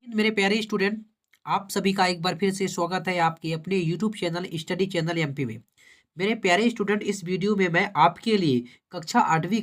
मेरे प्यारे स्टूडेंट, आप सभी का एक बार फिर से स्वागत है आपके अपने YouTube channel study channel MP में। मेरे प्यारे स्टूडेंट, इस वीडियो में मैं आपके लिए कक्षा आठवीं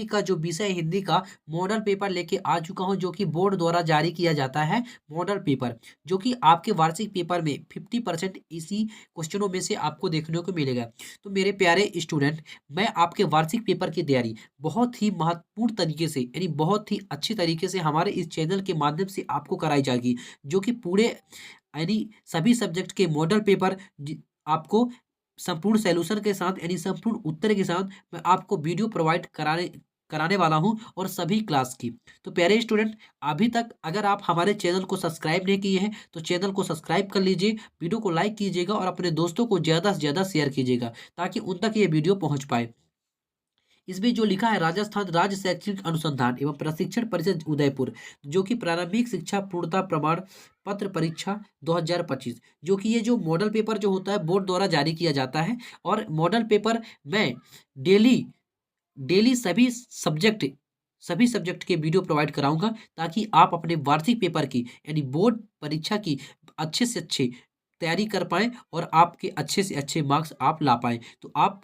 का जो विषय हिंदी का मॉडल पेपर लेके आ चुका हूं, जो कि बोर्ड द्वारा जारी किया जाता है। मॉडल पेपर जो कि आपके वार्षिक पेपर में 50% इसी क्वेश्चनों में से आपको देखने को मिलेगा। तो मेरे प्यारे स्टूडेंट, मैं आपके वार्षिक पेपर की तैयारी बहुत ही महत्वपूर्ण तरीके से, यानी बहुत ही अच्छी तरीके से हमारे इस चैनल के माध्यम से आपको कराई जाएगी, जो कि पूरे यानी सभी सब्जेक्ट के मॉडल पेपर आपको संपूर्ण सॉल्यूशन के साथ, यानी संपूर्ण उत्तर के साथ मैं आपको वीडियो प्रोवाइड कराने कराने वाला हूं, और सभी क्लास की। तो प्यारे स्टूडेंट, अभी तक अगर आप हमारे चैनल को सब्सक्राइब नहीं किए हैं तो चैनल को सब्सक्राइब कर लीजिए, वीडियो को लाइक कीजिएगा और अपने दोस्तों को ज़्यादा से ज़्यादा शेयर कीजिएगा, ताकि उन तक ये वीडियो पहुंच पाए। इसमें जो लिखा है, राजस्थान राज्य शैक्षणिक अनुसंधान एवं प्रशिक्षण परिषद उदयपुर, जो कि प्रारंभिक शिक्षा पूर्णता प्रमाण पत्र परीक्षा 2025, जो कि ये जो मॉडल पेपर जो होता है बोर्ड द्वारा जारी किया जाता है। और मॉडल पेपर में डेली डेली सभी सब्जेक्ट के वीडियो प्रोवाइड कराऊंगा, ताकि आप अपने वार्षिक पेपर की, यानी बोर्ड परीक्षा की अच्छे से अच्छे तैयारी कर पाएं और आपके अच्छे से अच्छे मार्क्स आप ला पाएं। तो आप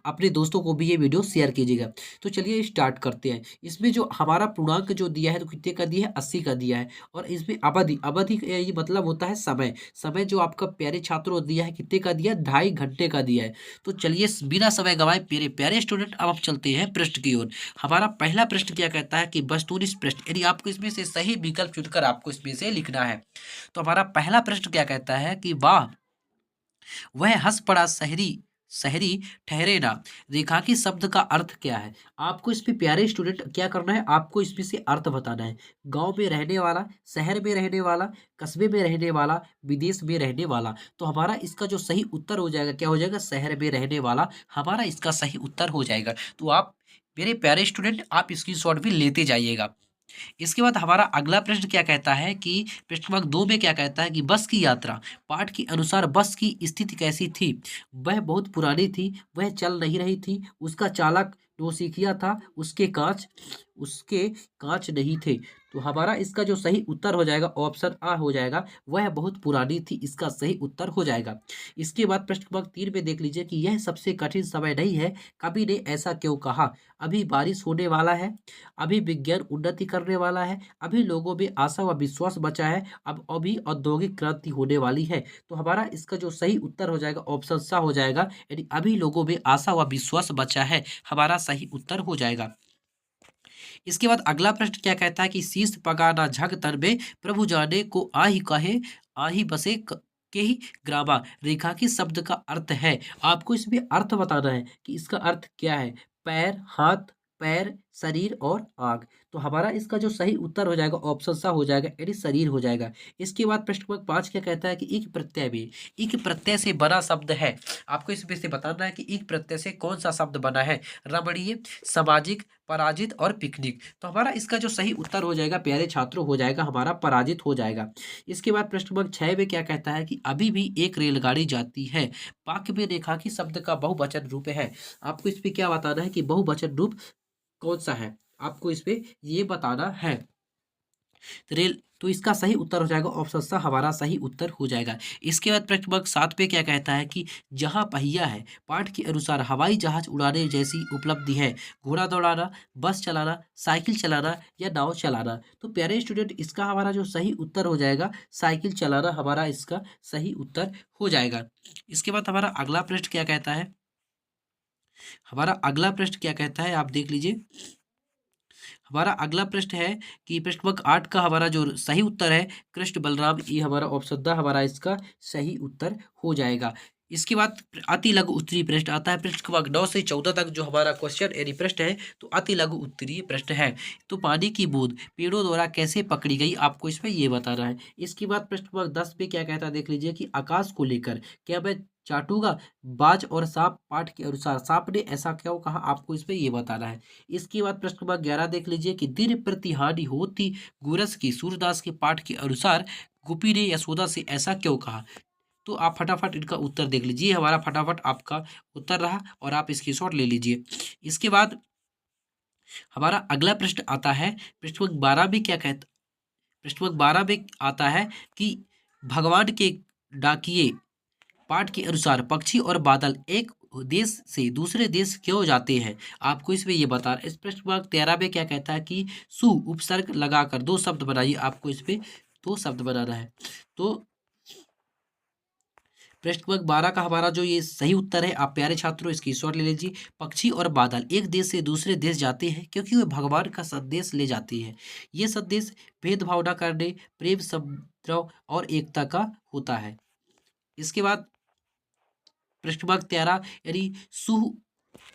अपने दोस्तों को भी ये वीडियो शेयर कीजिएगा। तो चलिए स्टार्ट करते हैं। इसमें जो हमारा पूर्णांक जो दिया है, तो कितने का दिया है, 80 का दिया है। और इसमें अवधि अवधि का ये मतलब होता है समय। समय जो आपका प्यारे छात्रों दिया है, कितने का दिया है, 2.5 घंटे का दिया है। तो चलिए बिना समय गवाए मेरे प्यारे स्टूडेंट, अब हम चलते हैं पृष्ठ की ओर। हमारा पहला प्रश्न क्या कहता है कि वस्तुनिष्ठ प्रश्न, यानी आपको इसमें से सही विकल्प चुनकर आपको इसमें से लिखना है। तो हमारा पहला प्रश्न क्या कहता है कि वाह वह हंस पड़ा शहरी शहरी ठहरे ना, रेखांकित शब्द का अर्थ क्या है। आपको इस पे प्यारे स्टूडेंट क्या करना है, आपको इसमें से अर्थ बताना है। गांव में रहने वाला, शहर में रहने वाला, कस्बे में रहने वाला, विदेश में रहने वाला। तो हमारा इसका जो सही उत्तर हो जाएगा, क्या हो जाएगा, शहर में रहने वाला हमारा इसका सही उत्तर हो जाएगा। तो आप मेरे प्यारे स्टूडेंट, आप स्क्रीनशॉट भी लेते जाइएगा। इसके बाद हमारा अगला प्रश्न क्या कहता है कि प्रश्न क्रमांक 2 में क्या कहता है कि बस की यात्रा, पाठ के अनुसार बस की स्थिति कैसी थी। वह बहुत पुरानी थी, वह चल नहीं रही थी, उसका चालक नौसिखिया था, उसके कांच नहीं थे। तो हमारा इसका जो सही उत्तर हो जाएगा, ऑप्शन आ हो जाएगा, वह बहुत पुरानी थी, इसका सही उत्तर हो जाएगा। इसके बाद प्रश्न क्रमांक 3 में देख लीजिए कि यह सबसे कठिन समय नहीं है, कवि ने ऐसा क्यों कहा। अभी बारिश होने वाला है, अभी विज्ञान उन्नति करने वाला है, अभी लोगों में आशा व विश्वास बचा है, अब अभी औद्योगिक क्रांति होने वाली है। तो हमारा इसका जो सही उत्तर हो जाएगा, ऑप्शन सा हो जाएगा, यानी अभी लोगों में आशा व विश्वास बचा है, हमारा सही उत्तर हो जाएगा। इसके बाद अगला प्रश्न क्या कहता है कि शीश पगाना झग तन में, प्रभु जाने को आही कहे, आही बसे के ही ग्रामा, रेखांकित शब्द का अर्थ है। आपको इसमें अर्थ बताना है कि इसका अर्थ क्या है। पैर, हाथ, पैर, शरीर और आग। तो हमारा इसका जो सही उत्तर हो जाएगा, ऑप्शन सा हो जाएगा, यानी शरीर हो जाएगा। इसके बाद प्रश्न क्रमांक 5 क्या कहता है कि इक प्रत्यय में, इक प्रत्यय से बना शब्द है। आपको इसमें से बताना है कि इक प्रत्यय से कौन सा शब्द बना है। रमणीय, सामाजिक, पराजित और पिकनिक। तो हमारा इसका जो सही उत्तर हो जाएगा प्यारे छात्रों, हो जाएगा हमारा पराजित हो जाएगा। इसके बाद प्रश्न नंबर 6 में क्या कहता है कि अभी भी एक रेलगाड़ी जाती है, वाक्य में रेखांकित शब्द का बहुवचन रूप है। आपको इस पे क्या बताना है कि बहुवचन रूप कौन सा है, आपको इस पे ये बताना है। रेल, तो इसका सही उत्तर हो जाएगा, ऑप्शन सा हमारा सही उत्तर हो जाएगा। इसके बाद प्रश्न नंबर 7 पे क्या कहता है कि जहां पहिया है, पाठ के अनुसार हवाई जहाज उड़ाने जैसी उपलब्धि है, घोड़ा दौड़ाना, बस चलाना, साइकिल चलाना या नाव चलाना। तो प्यारे स्टूडेंट, इसका हमारा जो सही उत्तर हो जाएगा, साइकिल चलाना हमारा इसका सही उत्तर हो जाएगा। इसके बाद हमारा अगला प्रश्न क्या कहता है, हमारा अगला प्रश्न क्या कहता है, आप देख लीजिए। हमारा अगला प्रश्न है कि प्रश्न क्रमांक 8 का हमारा जो सही उत्तर है, कृष्ण बलराम, ये हमारा ऑप्शन द हमारा इसका सही उत्तर हो जाएगा। इसके बाद अति लघु उत्तरीय प्रश्न आता है, प्रश्न क्रमांक 9 से 14 तक जो हमारा क्वेश्चन यानी प्रश्न है, तो अति लघु उत्तरीय प्रश्न है। तो पानी की बूंद पेड़ों द्वारा कैसे पकड़ी गई, आपको इसमें ये बताना है। इसके बाद प्रश्न क्रमांक 10 पे क्या कहता है, देख लीजिए कि आकाश को लेकर क्या मैं चाटूंगा, बाज और सांप, पाठ के अनुसार सांप ने ऐसा क्यों कहा, आपको इसमें ये बताना है। इसके बाद प्रश्न क्रमांक 11 देख लीजिए कि दिन प्रति हानि होती गुरस की, सूरदास के पाठ के अनुसार गुपी ने यशोदा से ऐसा क्यों कहा। तो आप फटाफट इनका उत्तर देख लीजिए, हमारा फटाफट आपका उत्तर रहा, और आप स्क्रीनशॉट ले लीजिए। इसके बाद हमारा अगला प्रश्न आता है, प्रश्न क्रमांक 12 में क्या कहता प्रश्न नंबर 12 में आता है कि भगवान के डाकिए पाठ के अनुसार पक्षी और बादल एक देश से दूसरे देश क्यों जाते हैं? आपको इसमें ये बता इस प्रश्न नंबर 13 में क्या कहता है कि सु उपसर्ग लगाकर दो शब्द बनाइए। आपको इसमें दो शब्द बनाना है। तो प्रश्न नंबर 12 का हमारा जो ये सही उत्तर है, आप प्यारे छात्रों इसकी शॉट ले लीजिए। पक्षी और बादल एक देश से दूसरे देश जाते हैं क्योंकि वे भगवान का संदेश ले जाते हैं। ये संदेश भेदभाव न करने, प्रेम, सद्भाव और एकता का होता है। इसके बाद प्रश्न नंबर 13 यानी सु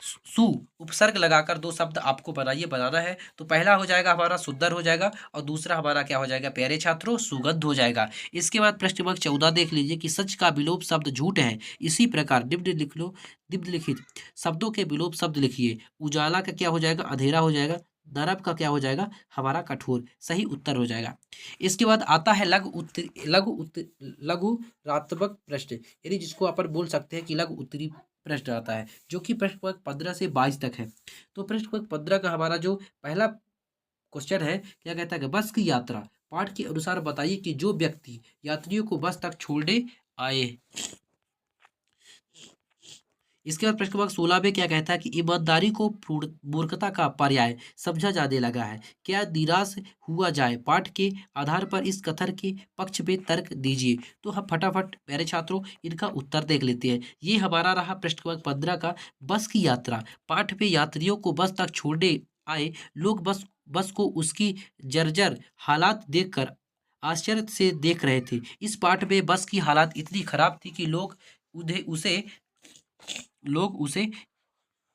सु उपसर्ग लगाकर दो शब्द आपको बनाना है। तो पहला हो जाएगा हमारा सुंदर हो जाएगा और दूसरा हमारा क्या हो जाएगा प्यारे छात्रों सुगंध हो जाएगा। इसके बाद प्रश्न नंबर 14 देख लीजिए कि सच का विलोप शब्द झूठ है। इसी प्रकार निम्नलिखित शब्दों के विलोप शब्द लिखिए। उजाला का क्या हो जाएगा अंधेरा हो जाएगा। नरम का क्या हो जाएगा हमारा कठोर। सही उत्तर हो जाएगा। इसके बाद आता है लघु रात्मक प्रश्न, यानी जिसको अपन बोल सकते हैं कि लघु उत्तरी प्रश्न आता है, जो कि प्रश्न नंबर 15 से 22 तक है। तो प्रश्न नंबर 15 का हमारा जो पहला क्वेश्चन है क्या कहता है कि बस की यात्रा पाठ के अनुसार बताइए कि जो व्यक्ति यात्रियों को बस तक छोड़ने आए। इसके बाद प्रश्न नंबर 16 में क्या कहता है कि ईमानदारी को मूर्खता का पर्याय समझा जाने लगा है। क्या निराश हुआ जाए? पाठ के आधार पर इस कथन के पक्ष में तर्क दीजिए। तो हम फटाफट प्यारे छात्रों इनका उत्तर देख लेते हैं। ये हमारा रहा प्रश्न नंबर 15 का बस की यात्रा। पाठ में यात्रियों को बस तक छोड़ने आए लोग बस को उसकी जर्जर हालात देखकर आश्चर्य से देख रहे थे। इस पाठ में बस की हालात इतनी खराब थी कि लोग उसे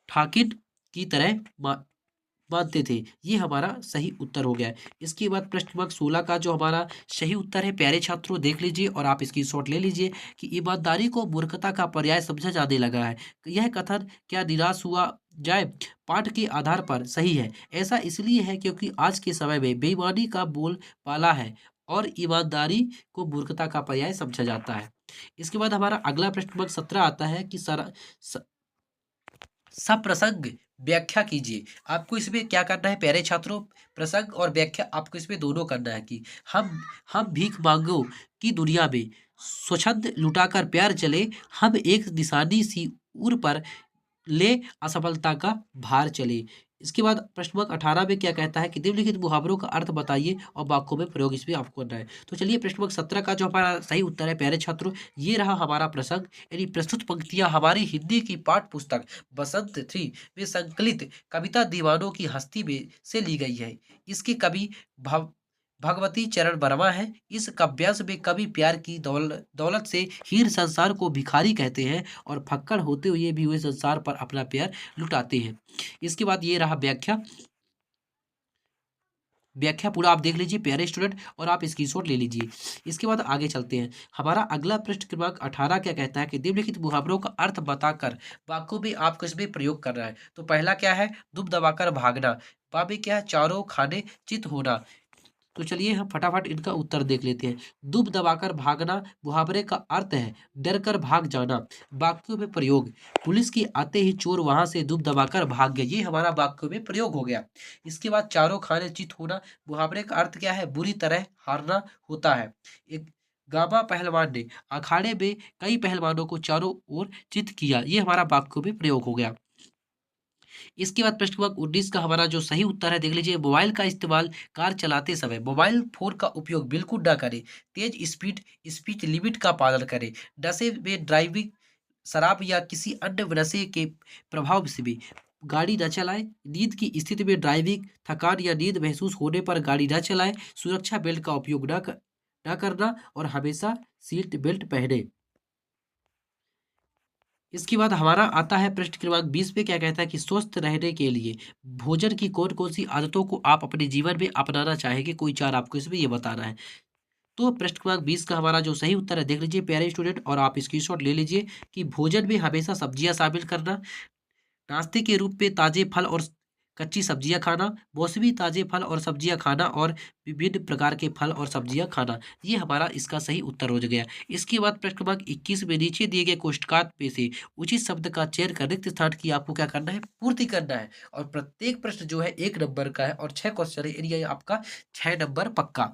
ठाकिर की तरह मानते थे। ये हमारा सही उत्तर हो गया है। इसके बाद प्रश्न नंबर 16 का जो हमारा सही उत्तर है प्यारे छात्रों देख लीजिए और आप इसकी शॉट ले लीजिए कि ईमानदारी को मूर्खता का पर्याय समझा जाने लगा है। यह कथन क्या निराश हुआ जाए पाठ के आधार पर सही है। ऐसा इसलिए है क्योंकि आज के समय में बेईमानी का बोलबाला है और ईमानदारी को मूर्खता का पर्याय समझा जाता है। इसके बाद हमारा अगला प्रश्न नंबर 17 आता है कि सप्रसंग व्याख्या कीजिए। आपको इसमें क्या करना है प्यारे छात्रों प्रसंग और व्याख्या आपको इसमें दोनों करना है कि हम भीख मांगो की दुनिया में स्वच्छंद लुटाकर प्यार चले, हम एक निशानी सी उर पर ले असफलता का भार चले। इसके बाद प्रश्न नंबर 18 में क्या कहता है कि निम्नलिखित मुहावरों का अर्थ बताइए और वाक्यों में प्रयोग इसमें आपको करना है। तो चलिए प्रश्न नंबर 17 का जो हमारा सही उत्तर है प्यारे छात्रों ये रहा हमारा प्रसंग, यानी प्रस्तुत पंक्तियां हमारी हिंदी की पाठ्य पुस्तक बसंत 3 में संकलित कविता दीवानों की हस्ती में से ली गई है। इसके कवि भगवती चरण वर्मा है। इस काव्यांश में कवि प्यार की दौलत से हीन संसार को भिखारी कहते हैं और फक्कड़ होते हुए भी वे संसार पर अपना प्यार लुटाते हैं। इसके बाद ये रहा व्याख्या पूरा आप देख लीजिए प्यारे स्टूडेंट और आप स्क्रीनशॉट ले लीजिए। इसके बाद आगे चलते हैं। हमारा अगला प्रश्न क्रमांक 18 क्या कहता है कि निम्नलिखित मुहावरों का अर्थ बताकर वाक्यों में आपको इसमें प्रयोग करना है। तो पहला क्या है दुब दबाकर भागना। बा में क्या है चारों खाने चित होना। तो चलिए हम फटाफट इनका उत्तर देख लेते हैं। दुब दबाकर भागना मुहावरे का अर्थ है डर कर भाग जाना। वाक्यों में प्रयोग पुलिस के आते ही चोर वहां से दुब दबाकर भाग गए। ये हमारा वाक्यों में प्रयोग हो गया। इसके बाद चारों खाने चित होना मुहावरे का अर्थ क्या है बुरी तरह हारना होता है। एक गामा पहलवान ने अखाड़े में कई पहलवानों को चारों ओर चित किया। ये हमारा वाक्यों में प्रयोग हो गया। इसके बाद प्रश्न नंबर 19 का हमारा जो सही उत्तर है देख लीजिए मोबाइल का इस्तेमाल कार चलाते समय मोबाइल फोन का उपयोग बिल्कुल न करें। तेज स्पीड लिमिट का पालन करें। नशे में ड्राइविंग शराब या किसी अन्य नशे के प्रभाव से भी गाड़ी न चलाएं। नींद की स्थिति में ड्राइविंग थकान या नींद महसूस होने पर गाड़ी न चलाएं। सुरक्षा बेल्ट का उपयोग न करना और हमेशा सीट बेल्ट पहने। इसके बाद हमारा आता है प्रश्न क्रमांक 20 पे क्या कहता है कि स्वस्थ रहने के लिए भोजन की कौन कौन सी आदतों को आप अपने जीवन में अपनाना चाहेंगे। कोई चार आपको इसमें ये बताना है। तो प्रश्न क्रमांक 20 का हमारा जो सही उत्तर है देख लीजिए प्यारे स्टूडेंट और आप स्क्रीनशॉट ले लीजिए कि भोजन में हमेशा सब्जियां शामिल करना, नाश्ते के रूप में ताजे फल और कच्ची सब्जियां खाना, मौसमी ताजे फल और सब्जियां खाना और विभिन्न प्रकार के फल और सब्जियां खाना। ये हमारा इसका सही उत्तर हो गया। इसके बाद प्रश्न क्रमांक 21 में नीचे दिए गए कोष्ठकात में से उचित शब्द का चयन कर रिक्त स्थान की आपको क्या करना है पूर्ति करना है। और प्रत्येक प्रश्न जो है 1 नंबर का है और 6 क्वेश्चन है, यानी आपका 6 नंबर पक्का।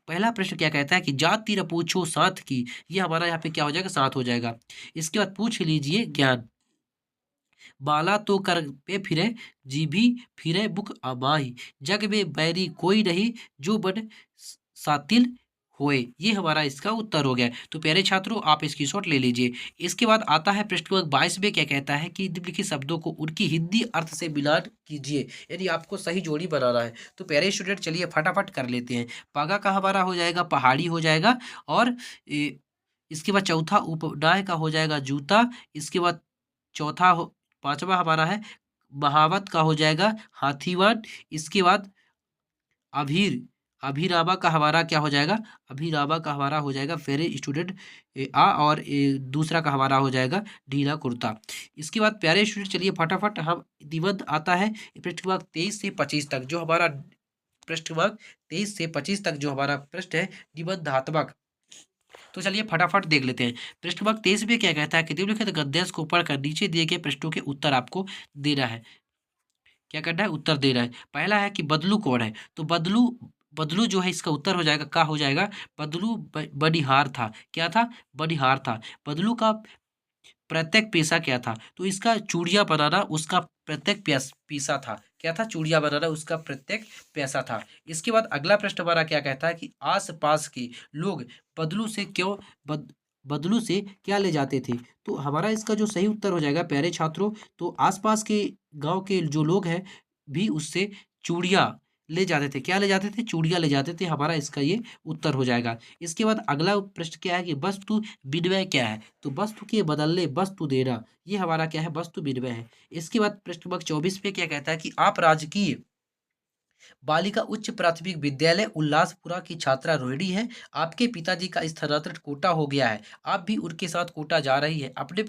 पहला प्रश्न क्या कहता है कि जात तीर पूछो साथ की, ये हमारा यहाँ पे क्या हो जाएगा, साथ हो जाएगा। इसके बाद पूछ लीजिए ज्ञान, बाला तो कर पे फिरे, जीभी फिरे बुक अमाही, जग में बैरी कोई नहीं, जो बन सातिल होए। ये हमारा इसका उत्तर हो गया। तो प्यारे छात्रों, आप इसकी शॉट ले लीजिए। इसके बाद आता है पृष्ठ क्रमांक 22 में, क्या कहता है कि निम्नलिखित शब्दों को उनकी हिंदी अर्थ से मिलान कीजिए, यानी आपको सही जोड़ी बनाना है। तो प्यारे स्टूडेंट, चलिए फटाफट कर लेते हैं। पागा का हमारा हो जाएगा पहाड़ी हो जाएगा, और इसके बाद चौथा उपनाय का हो जाएगा जूता। इसके बाद चौथा हो, पांचवा हमारा है बहावत का हो जाएगा हाथीवान। इसके बाद अभीर, अभिरावा का हमारा क्या हो जाएगा, अभिरावा का हमारा हो जाएगा फेरे स्टूडेंट और दूसरा का हमारा हो जाएगा ढीला कुर्ता। इसके बाद प्यारे स्टूडेंट, चलिए फटाफट हम निबंध आता है पृष्ठ क्रमांक 23 से 25 तक, जो हमारा पृष्ठ क्रमांक 23 से 25 तक जो हमारा पृष्ठ है निबंधात्मक। तो चलिए फटाफट देख लेते हैं। पृष्ठ क्रमांक 23 में क्या कहता है कि निम्नलिखित गद्यांश को पढ़कर नीचे दिए गए प्रश्नों के उत्तर आपको देना है। क्या करना है, उत्तर देना है। पहला है कि बदलू कौन है, तो बदलू, बदलू जो है इसका उत्तर हो जाएगा, का हो जाएगा, बदलू बनिहार था। क्या था, बनिहार था। बदलू का प्रत्येक पेशा क्या था, तो इसका चूड़ियाँ बनाना उसका प्रत्येक पेशा था। क्या था, चूड़ियाँ बनाना उसका प्रत्येक पेशा था। इसके बाद अगला प्रश्न हमारा क्या कहता है कि आस पास के लोग बदलू से क्यों बदलू से क्या ले जाते थे। तो हमारा इसका जो सही उत्तर हो जाएगा प्यारे छात्रों, तो आसपास के गांव के जो लोग हैं भी उससे चूड़ियाँ ले जाते थे। क्या ले जाते थे, चूड़ियाँ ले जाते थे। हमारा इसका ये उत्तर हो जाएगा। इसके बाद अगला प्रश्न क्या है कि वस्तु विनिमय क्या है, तो वस्तु के बदले वस्तु देना, ये हमारा क्या है, वस्तु विनिमय है। इसके बाद प्रश्न नंबर 24 पे क्या कहता है कि आप राजकीय बालिका उच्च प्राथमिक विद्यालय उल्लासपुरा की छात्रा रोहिणी है। आपके पिताजी का स्थानांतरण कोटा हो गया है, आप भी उनके साथ कोटा जा रही है। अपने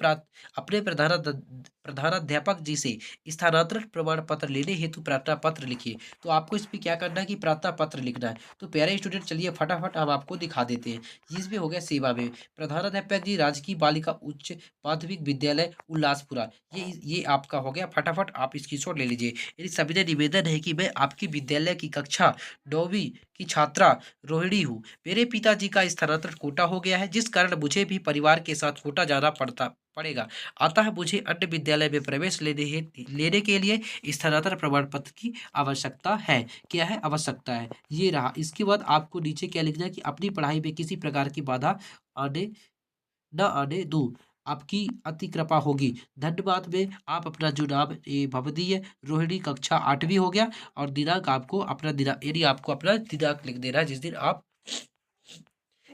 प्रधानाध्यापक जी से स्थानांतरण प्रमाण पत्र लेने हेतु प्रार्थना पत्र लिखिए। तो आपको इस पे क्या करना है कि प्रार्थना पत्र लिखना है। तो प्यारे स्टूडेंट, चलिए फटाफट हम आपको दिखा देते हैं। इसमें हो गया सेवा में, प्रधानाध्यापक जी राजकीय बालिका उच्च प्राथमिक विद्यालय उल्लासपुरा, ये आपका हो गया। फटाफट आप इसकी शॉट ले लीजिए। मेरी सविनय निवेदन है कि मैं आपकी विद्यालय की कक्षा 9वीं की छात्रा रोहिणी हूँ। मेरे पिताजी का स्थानांतरण कोटा हो गया है, जिस कारण मुझे भी परिवार के साथ कोटा जाना पड़ेगा। अतः मुझे अन्य विद्यालय में प्रवेश लेने के लिए स्थानांतरण प्रमाण पत्र की आवश्यकता है। क्या है, आवश्यकता है, ये रहा। इसके बाद आपको नीचे क्या लिखना है कि अपनी पढ़ाई में किसी प्रकार की बाधा आने न आने दूं, आपकी अति कृपा होगी, धन्यवाद। में आप अपना जो नाम भवदीय रोहिणी कक्षा 8वीं हो गया, और दिनांक आपको अपना दिनांक, यानी आपको अपना दिनांक लिख देना है जिस दिन आप।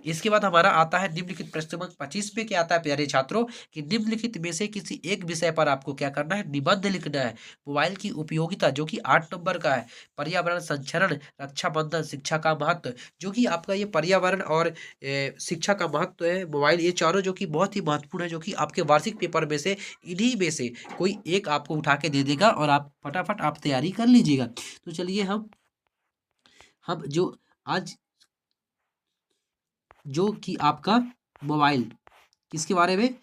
इसके बाद हमारा आता है निम्नलिखित प्रश्न क्रमांक 25 पे क्या आता है प्यारे छात्रों कि निम्नलिखित में से किसी एक विषय पर आपको क्या करना है, निबंध लिखना है। मोबाइल की उपयोगिता जो कि 8 नंबर का है, पर्यावरण संरक्षण, रक्षाबंधन, शिक्षा का महत्व, जो कि आपका ये पर्यावरण और शिक्षा का महत्व है, मोबाइल, ये चारों जो कि बहुत ही महत्वपूर्ण है, जो कि आपके वार्षिक पेपर में से इन्हीं में से कोई एक आपको उठा के दे देगा, और आप फटाफट आप तैयारी कर लीजिएगा। तो चलिए हम जो आज जो कि आपका मोबाइल, किसके बारे में,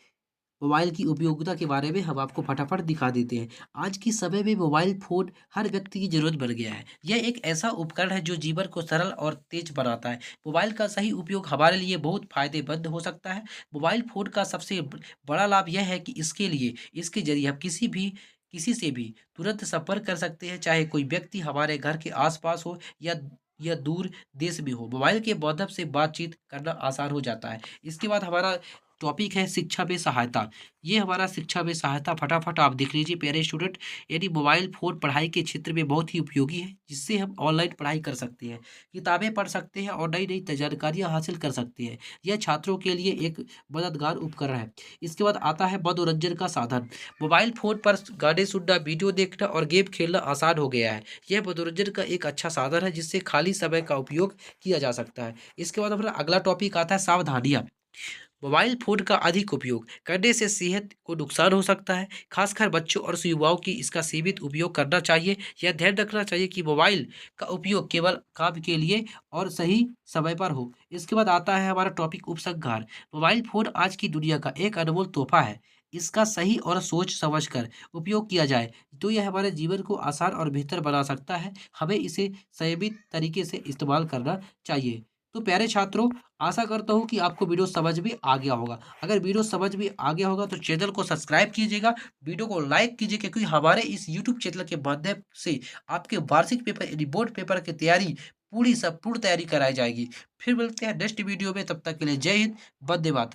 मोबाइल की उपयोगिता के बारे में हम आपको फटाफट दिखा देते हैं। आज के समय में मोबाइल फोन हर व्यक्ति की जरूरत बन गया है। यह एक ऐसा उपकरण है जो जीवन को सरल और तेज बनाता है। मोबाइल का सही उपयोग हमारे लिए बहुत फायदेमंद हो सकता है। मोबाइल फोन का सबसे बड़ा लाभ यह है कि इसके जरिए हम किसी से भी तुरंत संपर्क कर सकते हैं, चाहे कोई व्यक्ति हमारे घर के आसपास हो या दूर देश में हो। मोबाइल के माध्यम से बातचीत करना आसान हो जाता है। इसके बाद हमारा टॉपिक है शिक्षा में सहायता। ये हमारा शिक्षा में सहायता फटाफट आप देख लीजिए प्यारे स्टूडेंट। यदि मोबाइल फ़ोन पढ़ाई के क्षेत्र में बहुत ही उपयोगी है, जिससे हम ऑनलाइन पढ़ाई कर सकते हैं, किताबें पढ़ सकते हैं और नई नई जानकारियाँ हासिल कर सकते हैं। यह छात्रों के लिए एक मददगार उपकरण है। इसके बाद आता है मनोरंजन का साधन। मोबाइल फ़ोन पर गाने सुनना, वीडियो देखना और गेम खेलना आसान हो गया है। यह मनोरंजन का एक अच्छा साधन है जिससे खाली समय का उपयोग किया जा सकता है। इसके बाद हमारा अगला टॉपिक आता है सावधानियाँ। मोबाइल फ़ोन का अधिक उपयोग करने से सेहत को नुकसान हो सकता है, खासकर बच्चों और युवाओं की इसका सीमित उपयोग करना चाहिए। यह ध्यान रखना चाहिए कि मोबाइल का उपयोग केवल काम के लिए और सही समय पर हो। इसके बाद आता है हमारा टॉपिक उपसंहार। मोबाइल फ़ोन आज की दुनिया का एक अनमोल तोहफा है। इसका सही और सोच समझ कर उपयोग किया जाए तो यह हमारे जीवन को आसान और बेहतर बना सकता है। हमें इसे संयमित तरीके से इस्तेमाल करना चाहिए। तो प्यारे छात्रों, आशा करता हूँ कि आपको वीडियो समझ में आ गया होगा। अगर वीडियो समझ में आ गया होगा तो चैनल को सब्सक्राइब कीजिएगा, वीडियो को लाइक कीजिए, क्योंकि हमारे इस यूट्यूब चैनल के माध्यम से आपके वार्षिक पेपर यानी बोर्ड पेपर की तैयारी पूरी तैयारी कराई जाएगी। फिर मिलते हैं नेक्स्ट वीडियो में, तब तक के लिए जय हिंद, वंदे मातरम।